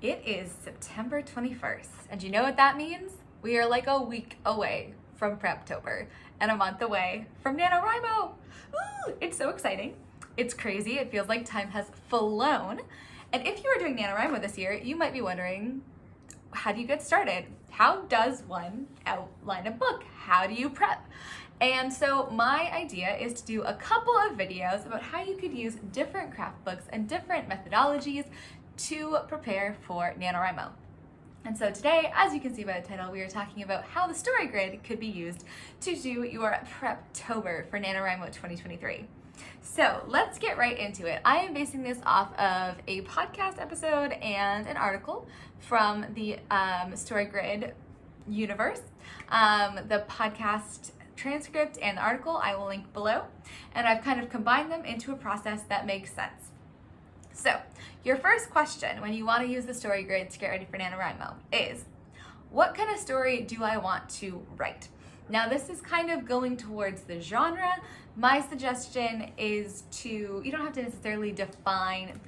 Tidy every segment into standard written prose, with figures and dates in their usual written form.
It is September 21st, and you know what that means? We are like a week away from Preptober and a month away from NaNoWriMo. Ooh, it's so exciting. It's crazy. It feels like time has flown. And if you are doing NaNoWriMo this year, you might be wondering, how do you get started? How does one outline a book? How do you prep? And so my idea is to do a couple of videos about how you could use different craft books and different methodologies to prepare for NaNoWriMo. And so today, as you can see by the title, we are talking about how the story grid could be used to do your Preptober for NaNoWriMo 2023. So let's get right into it. I am basing this off of a podcast episode and an article from the story grid universe. The podcast transcript and the article I will link below, and I've kind of combined them into a process that makes sense. So your first question when you want to use the story grid to get ready for NaNoWriMo is, what kind of story do I want to write? Now this is kind of going towards the genre. My suggestion is you don't have to necessarily define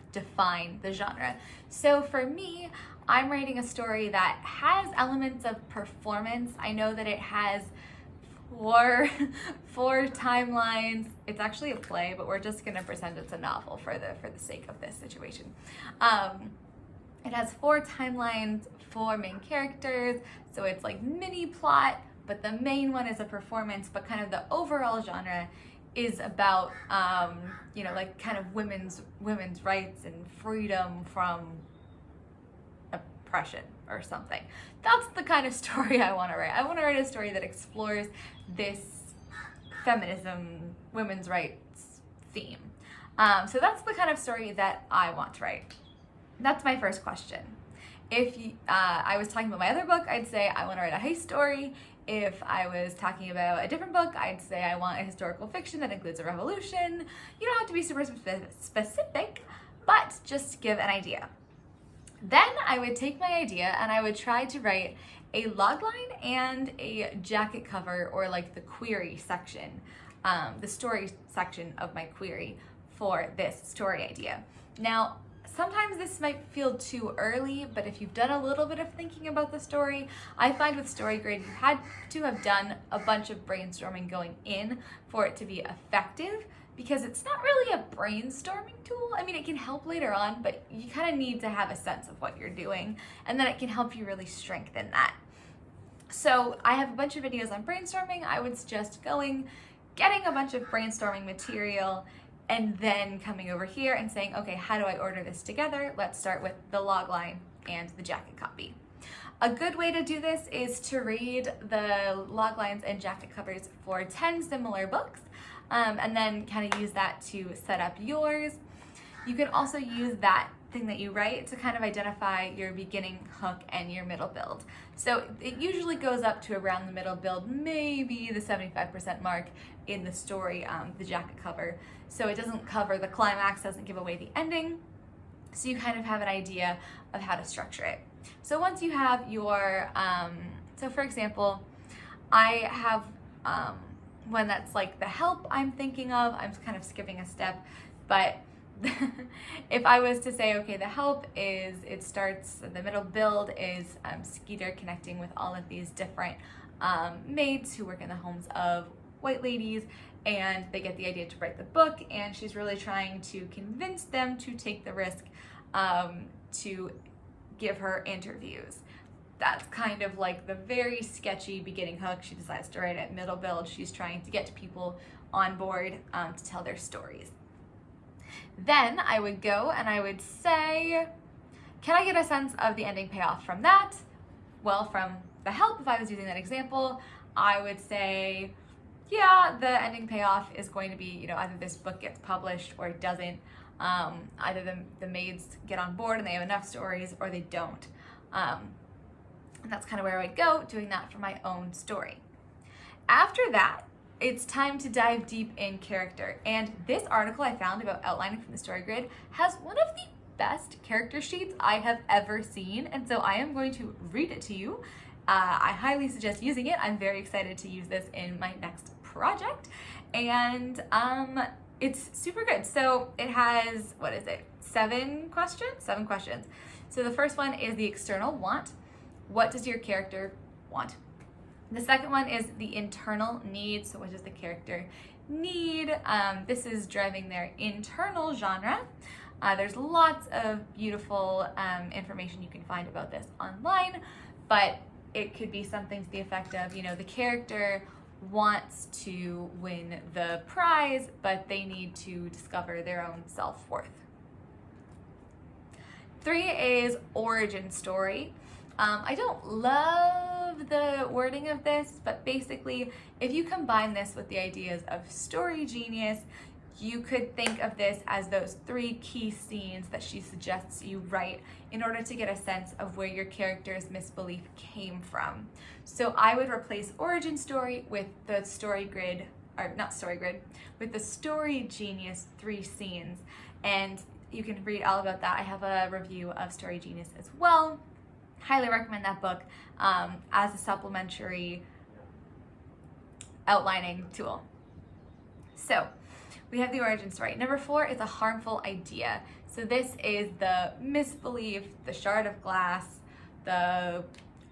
the genre. So for me, I'm writing a story that has elements of performance. I know that it has four timelines. It's actually a play, but we're just gonna pretend it's a novel for the sake of this situation. It has 4 timelines, 4 main characters, so it's like mini plot, but the main one is a performance, but kind of the overall genre is about like kind of women's rights and freedom from oppression or something. That's the kind of story I want to write. I want to write a story that explores this feminism, women's rights theme. So that's the kind of story that I want to write. That's my first question. If I was talking about my other book, I'd say I want to write a heist story. If I was talking about a different book, I'd say I want a historical fiction that includes a revolution. You don't have to be super specific, but just give an idea. Then I would take my idea and I would try to write a logline and a jacket cover, or like the query section, the story section of my query for this story idea. Now, sometimes this might feel too early, but if you've done a little bit of thinking about the story, I find with story grid, you had to have done a bunch of brainstorming going in for it to be effective, because it's not really a brainstorming tool. I mean, it can help later on, but you kind of need to have a sense of what you're doing, and then it can help you really strengthen that. So I have a bunch of videos on brainstorming. I would suggest getting a bunch of brainstorming material, and then coming over here and saying, okay, how do I order this together? Let's start with the logline and the jacket copy. A good way to do this is to read the loglines and jacket covers for 10 similar books, and then kind of use that to set up yours. You can also use that thing that you write to kind of identify your beginning hook and your middle build. So it usually goes up to around the middle build, maybe the 75% mark in the story, the jacket cover. So it doesn't cover the climax, doesn't give away the ending. So you kind of have an idea of how to structure it. So once you have your, so for example, I have one that's like the help I'm thinking of. I'm kind of skipping a step, but if I was to say, okay, the help is, it starts, the middle build is Skeeter connecting with all of these different maids who work in the homes of white ladies, and they get the idea to write the book, and she's really trying to convince them to take the risk to give her interviews. That's kind of like the very sketchy beginning hook. She decides to write it. Middle build, she's trying to get people on board to tell their stories. Then I would go and I would say, can I get a sense of the ending payoff from that? Well, from the help, if I was using that example, I would say, yeah, the ending payoff is going to be, either this book gets published or it doesn't. Either the maids get on board and they have enough stories, or they don't. And that's kind of where I would go, doing that for my own story. After that, it's time to dive deep in character. And this article I found about outlining from the story grid has one of the best character sheets I have ever seen. And so I am going to read it to you. I highly suggest using it. I'm very excited to use this in my next project. And it's super good. So it has, 7 questions? 7 questions. So the first one is the external want. What does your character want? The second one is the internal need. So what does the character need? This is driving their internal genre. There's lots of beautiful information you can find about this online, but it could be something to the effect of, you know, the character wants to win the prize, but they need to discover their own self-worth. 3 is origin story. I don't love the wording of this, but basically, if you combine this with the ideas of story genius, you could think of this as those 3 key scenes that she suggests you write in order to get a sense of where your character's misbelief came from. So I would replace origin story with the story grid, or not story grid, with the story genius 3 scenes. And you can read all about that. I have a review of Story Genius as well. Highly recommend that book as a supplementary outlining tool. So we have the origin story. Number 4 is a harmful idea. So this is the misbelief, the shard of glass, the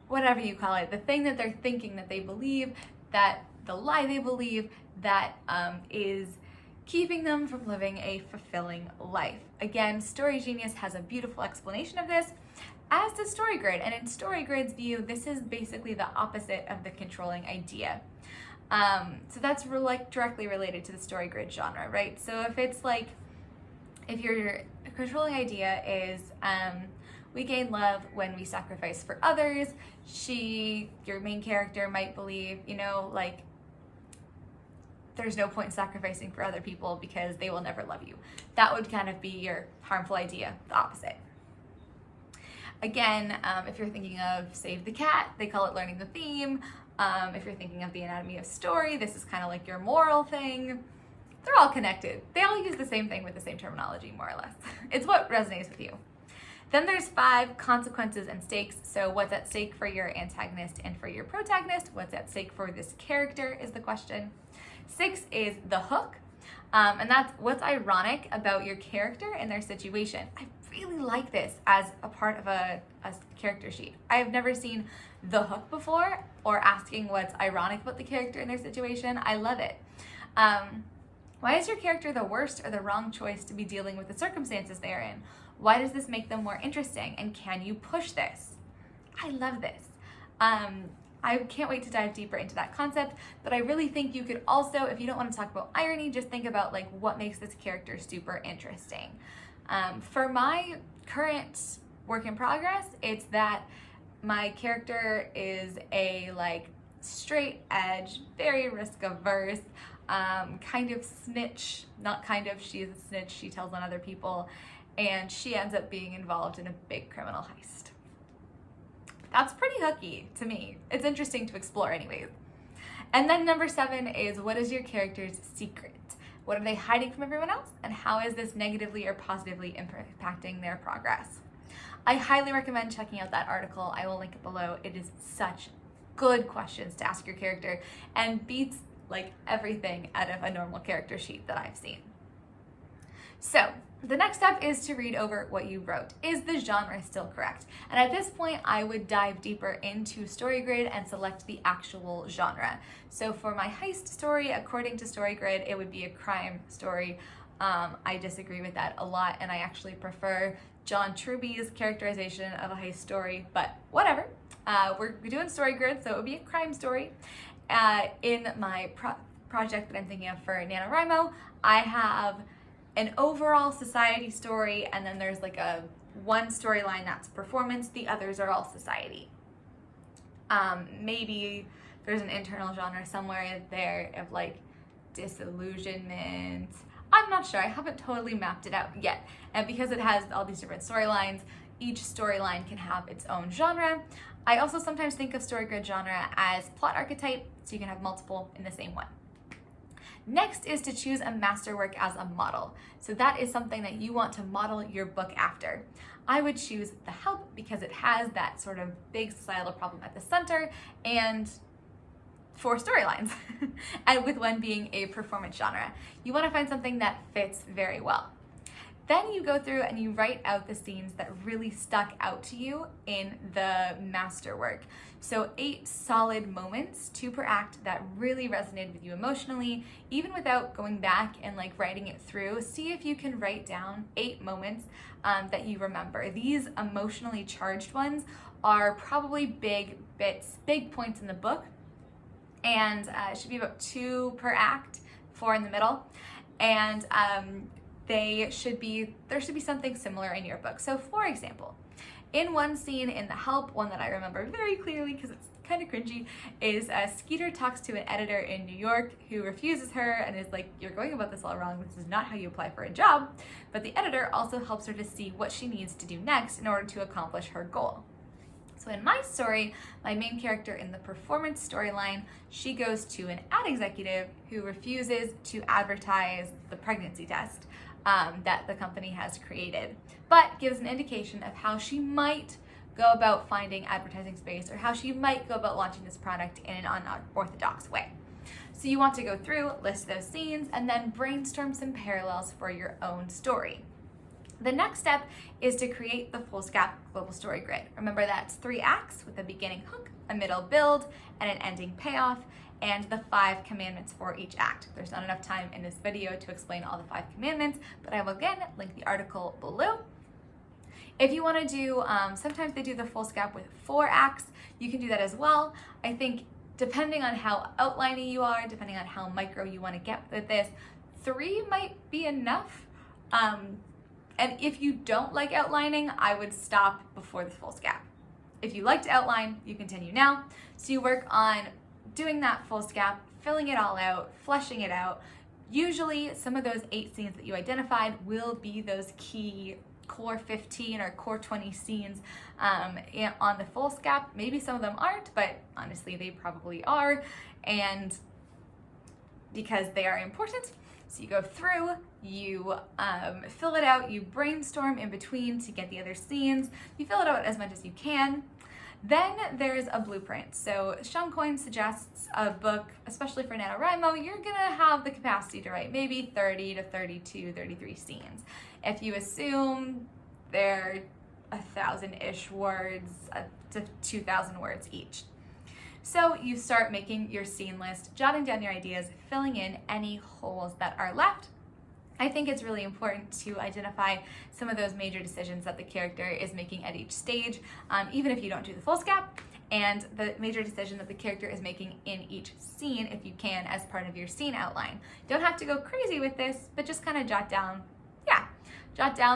whatever you call it, the thing that they're thinking that they believe, that the lie they believe that is keeping them from living a fulfilling life. Again, Story Genius has a beautiful explanation of this, as does StoryGrid. And in StoryGrid's view, this is basically the opposite of the controlling idea. So that's directly related to the StoryGrid genre, right? So if it's like, if your controlling idea is we gain love when we sacrifice for others, your main character might believe, you know, like, there's no point in sacrificing for other people because they will never love you. That would kind of be your harmful idea, the opposite. Again, if you're thinking of Save the Cat, they call it learning the theme. If you're thinking of The Anatomy of Story, this is kind of like your moral thing. They're all connected. They all use the same thing with the same terminology, more or less. It's what resonates with you. Then there's 5 consequences and stakes. So what's at stake for your antagonist and for your protagonist? What's at stake for this character is the question. 6 is the hook. And that's what's ironic about your character and their situation. I really like this as a part of a character sheet. I have never seen the hook before, or asking what's ironic about the character and their situation. I love it. Why is your character the worst or the wrong choice to be dealing with the circumstances they're in? Why does this make them more interesting? And can you push this? I love this. I can't wait to dive deeper into that concept, but I really think you could also, if you don't want to talk about irony, just think about like what makes this character super interesting. For my current work in progress, it's that my character is a like straight edge, very risk averse, kind of snitch, not kind of, she is a snitch, she tells on other people, and she ends up being involved in a big criminal heist. That's pretty hooky to me. It's interesting to explore anyways. And then number 7 is, what is your character's secret? What are they hiding from everyone else? And how is this negatively or positively impacting their progress? I highly recommend checking out that article. I will link it below. It is such good questions to ask your character and beats like everything out of a normal character sheet that I've seen. So the next step is to read over what you wrote. Is the genre still correct? And at this point, I would dive deeper into StoryGrid and select the actual genre. So for my heist story, according to StoryGrid, it would be a crime story. I disagree with that a lot, and I actually prefer John Truby's characterization of a heist story, but whatever. We're doing StoryGrid, so it would be a crime story. In my project that I'm thinking of for NaNoWriMo, I have an overall society story, and then there's like one storyline that's performance, the others are all society. Maybe there's an internal genre somewhere there of like disillusionment. I'm not sure, I haven't totally mapped it out yet. And because it has all these different storylines, each storyline can have its own genre. I also sometimes think of StoryGrid genre as plot archetype, so you can have multiple in the same one. Next is to choose a masterwork as a model. So that is something that you want to model your book after. I would choose The Help because it has that sort of big societal problem at the center and 4 storylines, and with one being a performance genre. You want to find something that fits very well. Then you go through and you write out the scenes that really stuck out to you in the masterwork. So 8 solid moments, 2 per act, that really resonated with you emotionally, even without going back and like writing it through. See if you can write down 8 moments that you remember. These emotionally charged ones are probably big points in the book, and it should be about 2 per act, 4 in the middle, and there should be something similar in your book. So for example, in one scene in The Help, one that I remember very clearly because it's kind of cringy, is Skeeter talks to an editor in New York who refuses her and is like, "You're going about this all wrong. This is not how you apply for a job." But the editor also helps her to see what she needs to do next in order to accomplish her goal. So in my story, my main character in the performance storyline, she goes to an ad executive who refuses to advertise the pregnancy test that the company has created, but gives an indication of how she might go about finding advertising space or how she might go about launching this product in an unorthodox way. So you want to go through, list those scenes, and then brainstorm some parallels for your own story. The next step is to create the foolscap global story grid. Remember, that's 3 acts with a beginning hook, a middle build, and an ending payoff, and the 5 commandments for each act. There's not enough time in this video to explain all the 5 commandments, but I will again link the article below. If you want to do, sometimes they do the foolscap with 4 acts, you can do that as well. I think depending on how outliney you are, depending on how micro you want to get with this, 3 might be enough. And if you don't like outlining, I would stop before the foolscap. If you like to outline, you continue now. So you work on doing that foolscap, filling it all out, fleshing it out. Usually some of those 8 scenes that you identified will be those key core 15 or core 20 scenes on the foolscap. Maybe some of them aren't, but honestly they probably are, and because they are important. So you go through, you fill it out, you brainstorm in between to get the other scenes, you fill it out as much as you can. Then there's a blueprint. So Shawn Coyne suggests a book, especially for NaNoWriMo, you're gonna have the capacity to write maybe 30 to 32, 33 scenes. If you assume they're 1,000-ish words to 2,000 words each. So you start making your scene list, jotting down your ideas, filling in any holes that are left. I think it's really important to identify some of those major decisions that the character is making at each stage, even if you don't do the foolscap, and the major decision that the character is making in each scene, if you can, as part of your scene outline. Don't have to go crazy with this, but just kind of jot down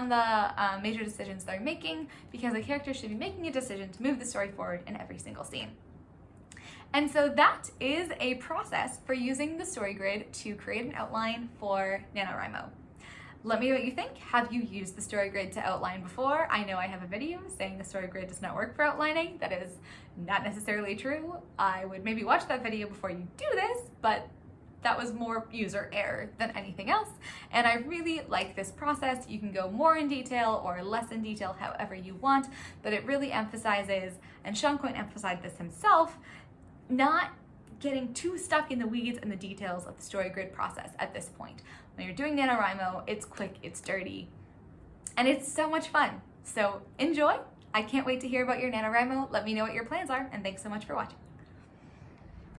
the major decisions they're making, because the character should be making a decision to move the story forward in every single scene. And so that is a process for using the story grid to create an outline for NaNoWriMo. Let me know what you think. Have you used the story grid to outline before? I know I have a video saying the story grid does not work for outlining. That is not necessarily true. I would maybe watch that video before you do this, but that was more user error than anything else. And I really like this process. You can go more in detail or less in detail, however you want, but it really emphasizes, and Shawn Coyne emphasized this himself, not getting too stuck in the weeds and the details of the story grid process at this point. When you're doing NaNoWriMo, it's quick, it's dirty, and it's so much fun. So enjoy. I can't wait to hear about your NaNoWriMo. Let me know what your plans are, and thanks so much for watching.